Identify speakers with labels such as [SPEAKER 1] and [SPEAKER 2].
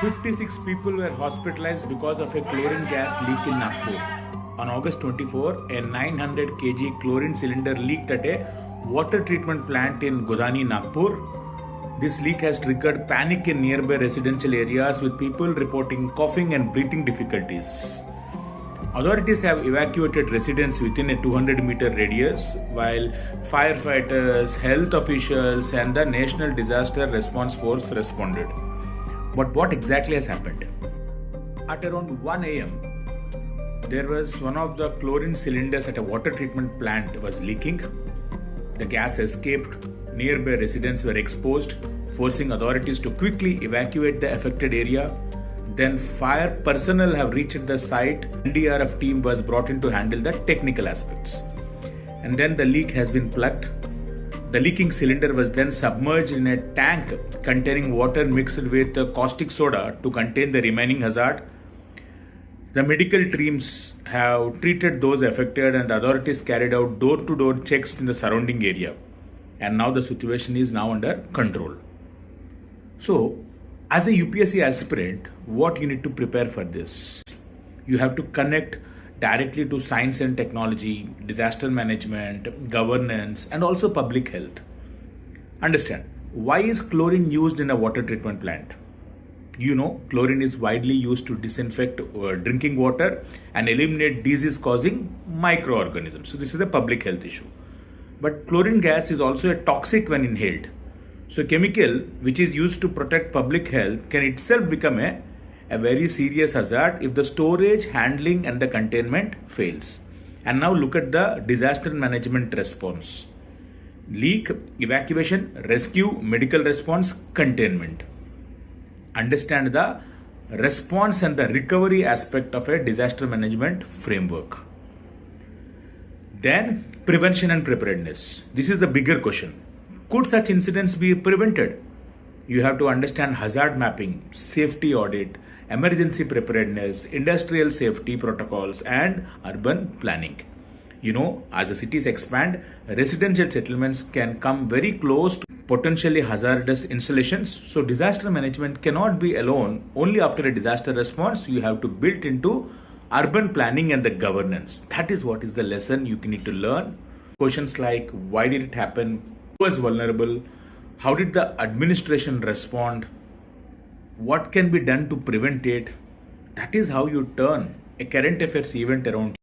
[SPEAKER 1] 56 people were hospitalized because of a chlorine gas leak in Nagpur. On August 24, a 900 kg chlorine cylinder leaked at a water treatment plant in Godani, Nagpur. This leak has triggered panic in nearby residential areas with people reporting coughing and breathing difficulties. Authorities have evacuated residents within a 200-meter radius, while firefighters, health officials, and the National Disaster Response Force responded. But what exactly has happened? At around 1 am, there was one of the chlorine cylinders at a water treatment plant was leaking. The gas escaped. Nearby residents were exposed, forcing authorities to quickly evacuate the affected area. Then fire personnel have reached the site. NDRF team was brought in to handle the technical aspects. And then the leak has been plugged. The leaking cylinder was then submerged in a tank containing water mixed with caustic soda to contain the remaining hazard. The medical teams have treated those affected and the authorities carried out door-to-door checks in the surrounding area. And now the situation is now under control. So, as a UPSC aspirant, what you need to prepare for this? You have to connect directly to science and technology, disaster management, governance, and also public health. Understand, why is chlorine used in a water treatment plant? You know, chlorine is widely used to disinfect drinking water and eliminate disease-causing microorganisms. So this is a public health issue. But chlorine gas is also a toxic when inhaled. So chemical which is used to protect public health can itself become a very serious hazard if the storage, handling and the containment fails. And now look at the disaster management response. Leak, evacuation, rescue, medical response, containment. Understand the response and the recovery aspect of a disaster management framework. Then prevention and preparedness. This is the bigger question. Could such incidents be prevented? You have to understand hazard mapping, safety audit, emergency preparedness, industrial safety protocols, and urban planning. You know, as the cities expand, residential settlements can come very close to potentially hazardous installations. So disaster management cannot be alone. Only after a disaster response, you have to build into urban planning and the governance. That is what is the lesson you need to learn. Questions like, why did it happen? Who was vulnerable? How did the administration respond? What can be done to prevent it? That is how you turn a current affairs event around.